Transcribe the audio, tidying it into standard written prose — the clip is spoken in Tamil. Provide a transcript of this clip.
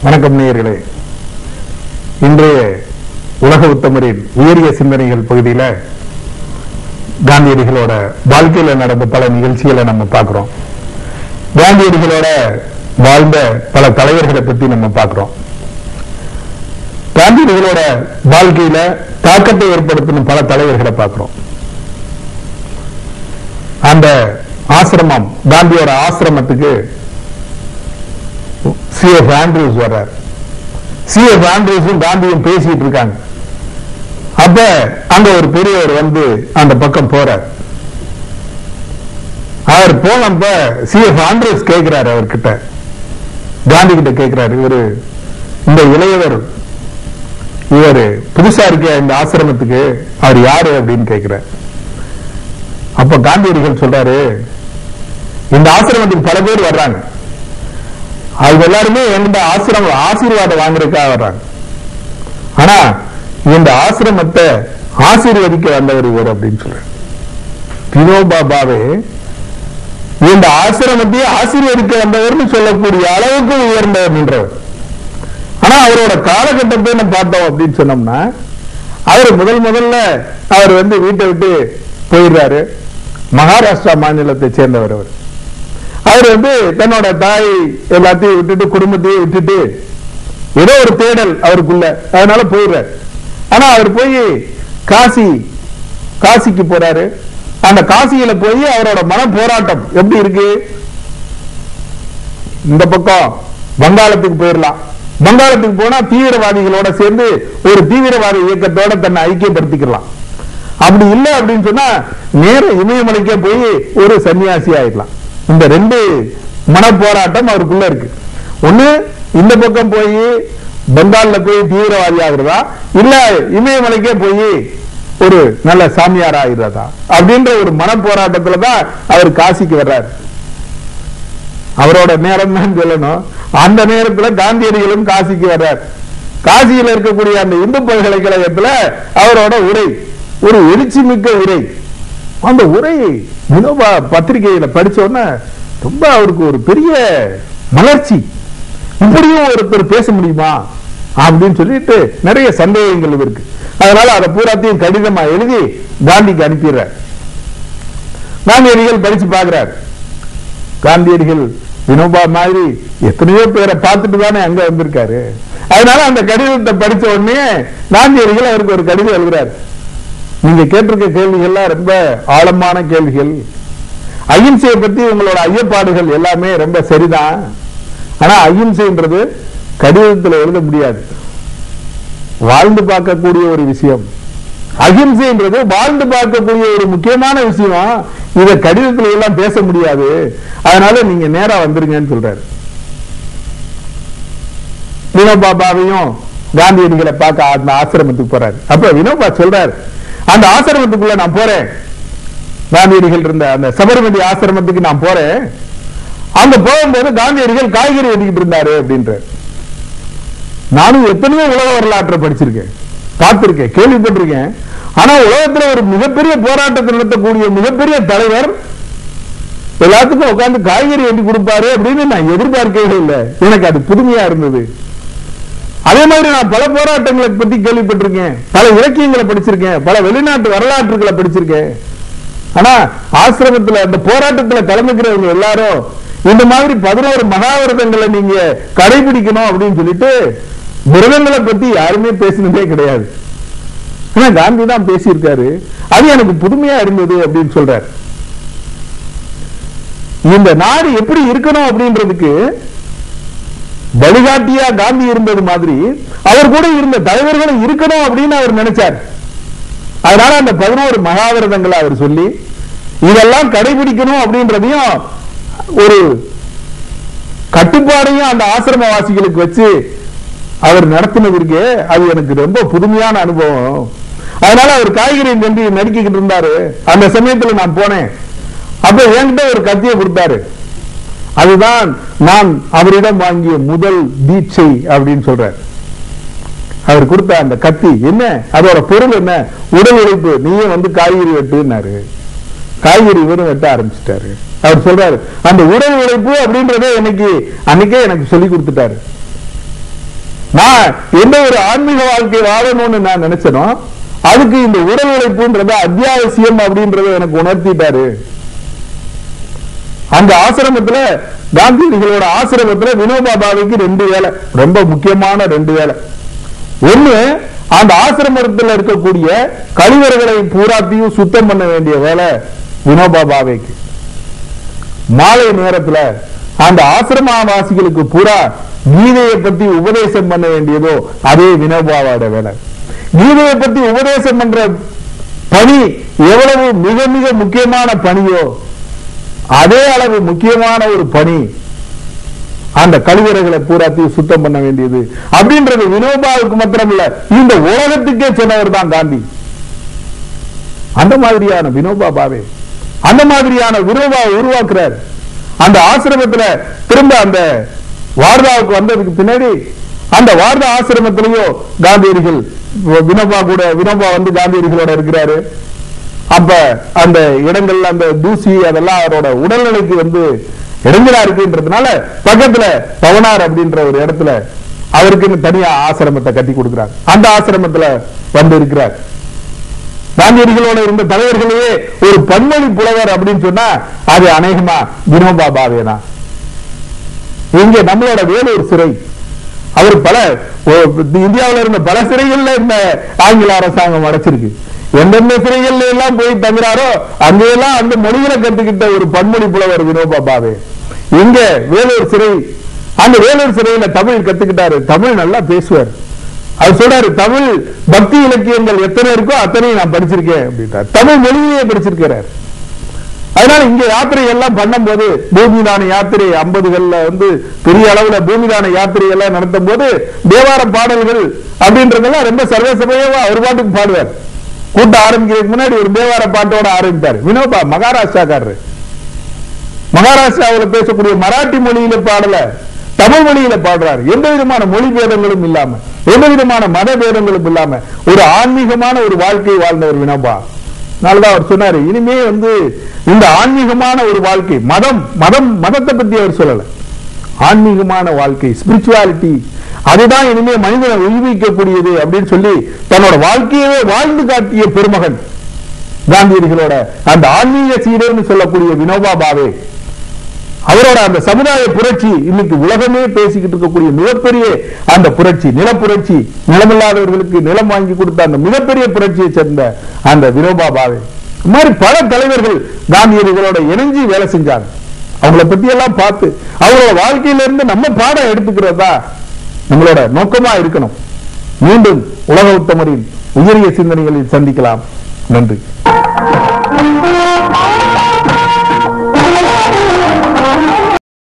வணக்கம் நேயர்களே. இன்றைய உலக உத்தமரின் உயரிய சிந்தனைகள் பகுதியில் காந்தியடிகளோட வாழ்க்கையில நடந்த பல நிகழ்ச்சிகளை நம்ம பார்க்கிறோம். காந்தியடிகளோட வாழ்ந்த பல தலைவர்களை பத்தி நம்ம பார்க்கிறோம். காந்தியடிகளோட வாழ்க்கையில தாக்கத்தை ஏற்படுத்தின பல தலைவர்களை பார்க்கிறோம். அந்த ஆசிரமம், காந்தியோட ஆசிரமத்துக்கு C.F. ஆண்ட்ரூஸ் வர்றார். C.F. ஆண்ட்ரூஸும் காந்தியும் பேசிட்டு இருக்காங்க. அப்ப அங்க ஒரு பெரியவர் வந்து அந்த பக்கம் போறார். அவர் போனப்ப C.F. ஆண்ட்ரூஸ் கேட்கிறாரு, அவர்கிட்ட காந்தி கிட்ட கேட்கிறாரு, இவரு இந்த இளையவர், இவரு புதுசா இருக்க இந்த ஆசிரமத்துக்கு அவர் யாரு அப்படின்னு கேட்கிறார். அப்ப காந்தியடிகள் சொல்றாரு, இந்த ஆசிரமத்துக்கு பல பேர் வர்றாங்க, அது எல்லாருமே எந்த ஆசீர்வாதம் வாங்குறதுக்காக வர்றாங்க. ஆனா இந்த ஆசிரமத்தை ஆசீர்வதிக்க வந்தவர் இவர் அப்படின்னு சொல்ற வினோபா பாவே இந்த ஆசிரமத்தையே ஆசீர்வதிக்க வந்தவர்னு சொல்லக்கூடிய அளவுக்கு உயர்ந்தவர் நின்றவர். ஆனா அவரோட காலகட்டத்தை நம்ம பார்த்தோம் அப்படின்னு சொன்னோம்னா, அவர் முதல்ல அவர் வந்து வீட்டை விட்டு போயிடுறாரு. மகாராஷ்டிரா மாநிலத்தை சேர்ந்தவர் அவர். அவர் வந்து தன்னோட தாய் எல்லாத்தையும் விட்டுட்டு, குடும்பத்தையும் விட்டுட்டு, ஏதோ ஒரு தேடல் அவருக்குள்ள, அதனால போயிடுறாரு. ஆனா அவர் போய் காசிக்கு போறாரு. அந்த காசியில போய் அவரோட மன போராட்டம் எப்படி இருக்கு, இந்த பக்கம் வங்காளத்துக்கு போயிடலாம், வங்காளத்துக்கு போனா தீவிரவாதிகளோட சேர்ந்து ஒரு தீவிரவாத இயக்கத்தோட தன்னை ஐக்கியப்படுத்திக்கலாம், அப்படி இல்லை அப்படின்னு சொன்னா நேர இமயமலைக்கே போய் ஒரு சன்னியாசி ஆயிடலாம். இந்த ரெண்டு மன போராட்டம் அவருக்குள்ள இருக்கு. ஒண்ணு இந்த பக்கம் போய் பெங்கால்ல போய் தீவிரவாதி ஆகுறதா, இல்ல இமயமலைக்கே போய் ஒரு நல்ல சாமியார் ஆகிறதா அப்படின்ற ஒரு மன போராட்டத்துலதான் அவர் காசிக்கு வர்றாரு. அவரோட நேரம் தான் சொல்லணும். அந்த நேரத்துல காந்தியடிகளும் காசிக்கு வர்றார். காசியில இருக்கக்கூடிய அந்த இந்து பல்கலைக்கழகத்துல அவரோட உரை, ஒரு எழுச்சி மிக்க உரை. அந்த உரை வினோபா பத்திரிகையில படிச்ச உடனே ரொம்ப அவருக்கு ஒரு பெரிய மலர்ச்சி. இப்படியும் ஒருத்தர் பேச முடியுமா அப்படின்னு சொல்லிட்டு நிறைய சந்தேகங்கள் இருக்கு. அதனால அதை பூராத்தையும் கடிதமா எழுதி காந்திக்கு அனுப்பிடுறார். காந்தியடிகள் படிச்சு பாக்குறார். காந்தியடிகள் வினோபா மாதிரி எத்தனையோ பேரை பார்த்துட்டு தானே அங்க வந்திருக்காரு. அதனால அந்த கடிதத்தை படிச்ச உடனே காந்தியடிகள் அவருக்கு ஒரு கடிதம் எழுதுறாரு. நீங்க கேட்டிருக்க கேள்விகள்லாம் ரொம்ப ஆழமான கேள்விகள். அகிம்சையை பத்தி உங்களோட ஐயப்பாடுகள் எல்லாமே ரொம்ப சரிதான். ஆனா அகிம்சைன்றது கடிதத்தில் எழுத முடியாது, வாழ்ந்து பார்க்கக்கூடிய ஒரு விஷயம். அகிம்சைன்றது வாழ்ந்து பார்க்கக்கூடிய ஒரு முக்கியமான விஷயம். இத கடிதத்தில் எல்லாம் பேச முடியாது. அதனால நீங்க நேரா வந்துருங்கன்னு சொல்றாரு. வினோபா பாவையும் காந்தியடிகளை பார்க்க அந்த ஆசிரமத்துக்கு போறாரு. அப்ப வினோபா சொல்றாரு, அந்த ஆசிரமத்துக்குள்ள நான் போறேன், காந்தியடிகள் இருந்த அந்த சபர்மதி ஆசிரமத்துக்கு நான் போறேன். அங்க போகும்போது காந்தியடிகள் காய்கறி வெட்டிக்கிட்டு இருந்தாரு அப்படின்ற. நானும் எத்தனையோ உலக வரலாற்றை படிச்சிருக்கேன், பார்த்திருக்கேன், கேள்விப்பட்டிருக்கேன். ஆனா உலகத்துல ஒரு மிகப்பெரிய போராட்டத்தை நடத்தக்கூடிய மிகப்பெரிய தலைவர் எல்லாத்துக்கும் உட்கார்ந்து காய்கறி வெட்டி கொடுப்பாரு அப்படின்னு நான் எதிர்பார்க்கவே இல்லை. எனக்கு அது புதுமையா இருந்தது. அதே மாதிரி நான் பல போராட்டங்களை பத்தி கேள்விப்பட்டிருக்கேன், பல இலக்கியங்களை படிச்சிருக்கேன், பல வெளிநாட்டு வரலாற்றுகளை படிச்சிருக்கேன். ஆனா ஆசிரமத்துல அந்த போராட்டத்துல கலந்துக்கிறவங்க எல்லாரும் இந்த மாதிரி 11 மகாவிரதங்களை நீங்க கடைபிடிக்கணும் அப்படின்னு சொல்லிட்டு விரதங்களை பத்தி யாருமே பேசினதே கிடையாது. ஆனா காந்தி தான் பேசியிருக்காரு. அது எனக்கு புதுமையா இருந்தது அப்படின்னு சொல்றாரு. இந்த நாடு எப்படி இருக்கணும் அப்படின்றதுக்கு வழிகாட்டியா காந்தி இருந்தது மாதிரி அவர் கூட இருந்த தலைவர்களும் இருக்கணும் அப்படின்னு அவர் நினைச்சார். அதனால அந்த 11 மகாவிரதங்களை அவர் சொல்லி இதெல்லாம் கடைபிடிக்கணும் அப்படின்றதையும் ஒரு கட்டுப்பாடையும் அந்த ஆசிரமவாசிகளுக்கு வச்சு அவர் நடத்தினதற்கு அது எனக்கு ரொம்ப புதுமையான அனுபவம். அதனால அவர் காய்கறி கண்டி நறுக்கிக்கிட்டு இருந்தாரு. அந்த சமயத்துல நான் போனேன். அப்ப என்கிட்ட ஒரு கத்தியை கொடுத்தாரு. அதுதான் நான் அவரிடம் வாங்கிய முதல் தீட்சை அப்படின்னு சொல்றார். அவர் கொடுத்த அந்த கத்தி என்ன, அதோட பொருள் என்ன, உடல் உழைப்பு, நீயே வந்து காய்கறி வெட்டுனாரு. காய்கறி இவரும் வெட்ட ஆரம்பிச்சிட்டாரு. அவர் சொல்றாரு, அந்த உடல் உழைப்பு அப்படின்றத அன்னைக்கே எனக்கு சொல்லி கொடுத்துட்டாரு. நான் எந்த ஒரு ஆன்மீக வாழ்க்கை வாழணும்னு நான் நினைச்சனோ அதுக்கு இந்த உடல் உழைப்புன்றது அத்தியாவசியம் அப்படின்றத எனக்கு உணர்த்திட்டாரு. அந்த ஆசிரமத்துல காந்தியடிகளோட ஆசிரமத்துல வினோபா பாவேக்கு 2 வேலை, ரொம்ப முக்கியமான 2 வேலை. ஒண்ணு, அந்த ஆசிரமத்தில் இருக்கக்கூடிய கழிவறைகளை பூராத்தையும் சுத்தம் பண்ண வேண்டிய வேலை வினோபா பாவேக்கு. மாலை நேரத்துல அந்த ஆசிரமவாசிகளுக்கு பூரா கீதையை பத்தி உபதேசம் பண்ண வேண்டியதோ அதே வினோபாவோட வேலை. கீதையை பத்தி உபதேசம் பண்ற பணி எவ்வளவு மிக மிக முக்கியமான பணியோ அதே அளவு முக்கியமான ஒரு பணி அந்த கழிவறைகளை பூராத்தையும் சுத்தம் பண்ண வேண்டியது அப்படின்றது வினோபாவுக்கு மாத்திரமல்ல, இந்த உலகத்துக்கே சொன்னவர் தான் காந்தி. அந்த மாதிரியான வினோபா பாவே அந்த மாதிரியான வினோபாவை உருவாக்குறார். அந்த ஆசிரமத்துல திரும்ப அந்த வார்தாவுக்கு வந்ததுக்கு பின்னாடி அந்த வார்தா ஆசிரமத்திலேயோ காந்தியடிகள் வினோபா வந்து காந்தியடிகளோட இருக்கிறாரு. அப்ப அந்த இடங்கள் அந்த தூசி அதெல்லாம் அவரோட உடல்நிலைக்கு வந்து இடைஞ்சலா இருக்குன்றதுனால பக்கத்துல பவனார் அப்படின்ற ஒரு இடத்துல அவருக்கு தனியா ஆசிரமத்தை கட்டி கொடுக்கிறார். அந்த ஆசிரமத்துல வந்து இருக்கிறார். காந்தியடிகளோட இருந்த தலைவர்களையே ஒரு பன்மொழி புலவர் அப்படின்னு சொன்னா அது அநேகமா வினோபா பாவே தான். இங்க நம்மளோட வேலூர் சிறை, அவர் பல இந்தியாவில் இருந்த பல சிறைகள்ல இந்த ஆங்கில அரசாங்கம் அடைச்சிருக்கு. எந்தெந்த சிறைகள்ல எல்லாம் போய் தங்குறாரோ அங்கெல்லாம் அந்த மொழிகளை கத்துக்கிட்ட ஒரு பன்மொழி புலவர் வினோபா பாவே. இங்க வேலூர் சிறை, அந்த வேலூர் சிறையில தமிழ் கத்துக்கிட்டாரு. தமிழ் நல்லா பேசுவார். அவர் சொல்றாரு, தமிழ் பக்தி இலக்கியங்கள் எத்தனை இருக்கோ அத்தனையும் நான் படிச்சிருக்கேன் அப்படின்றார். தமிழ் மொழியிலேயே படிச்சிருக்கிறார். அதனால இங்க யாத்திரை எல்லாம் பண்ணும் போது பூமிதான யாத்திரை 50கள்ல வந்து பெரிய அளவுல பூமிதான யாத்திரை எல்லாம் நடத்தும் போது தேவார பாடல்கள் அப்படின்றதெல்லாம் ரொம்ப சர்வசமயமா அவர் பாட்டுக்கு பாடுவார். கூட்டம் ஆரம்பிக்கிறதுக்கு முன்னாடி ஒரு தேவார பாட்டோட ஆரம்பித்தார். வினோபா மகாராஷ்டிராக்காரரு. மகாராஷ்டிராவில் பேசக்கூடிய மராட்டி மொழியில பாடல, தமிழ் மொழியில பாடுறாரு. எந்த விதமான மொழி பேதங்களும் இல்லாம, எந்த விதமான மத பேதங்களும் இல்லாம ஒரு ஆன்மீகமான ஒரு வாழ்க்கை வாழ்ந்தவர் வினோபா. அதனாலதான் அவர் சொன்னாரு, இனிமே வந்து இந்த ஆன்மீகமான ஒரு வாழ்க்கை, மதத்தை பத்தி அவர் சொல்லல, ஆன்மீகமான வாழ்க்கை, ஸ்பிரிச்சுவாலிட்டி, அதுதான் இனிமே மனிதனை உயிர்விக்கக்கூடியது அப்படின்னு சொல்லி தன்னோட வாழ்க்கையவே வாழ்ந்து காட்டிய பெருமகன் காந்தியடிகளோட அந்த ஆன்மீக சீடர்னு சொல்லக்கூடிய வினோபா பாவே. அவரோட அந்த சமுதாய புரட்சி இன்னைக்கு உலகமே பேசிக்கிட்டு இருக்கக்கூடிய மிகப்பெரிய அந்த புரட்சி, நிலப்புரட்சி, நிலமில்லாதவர்களுக்கு நிலம் வாங்கி கொடுத்த அந்த மிகப்பெரிய புரட்சியை சேர்ந்த அந்த வினோபா பாவே. இந்த மாதிரி பல தலைவர்கள் காந்தியடிகளோட இணைஞ்சி வேலை செஞ்சாங்க. அவங்களை பத்தி எல்லாம் பார்த்து அவரோட வாழ்க்கையில இருந்து நம்ம பாடம் எடுத்துக்கிறதா நம்மளோட நோக்கமா இருக்கணும். மீண்டும் உலக உத்தமரின் உயரிய சிந்தனைகளில் சந்திக்கலாம். நன்றி.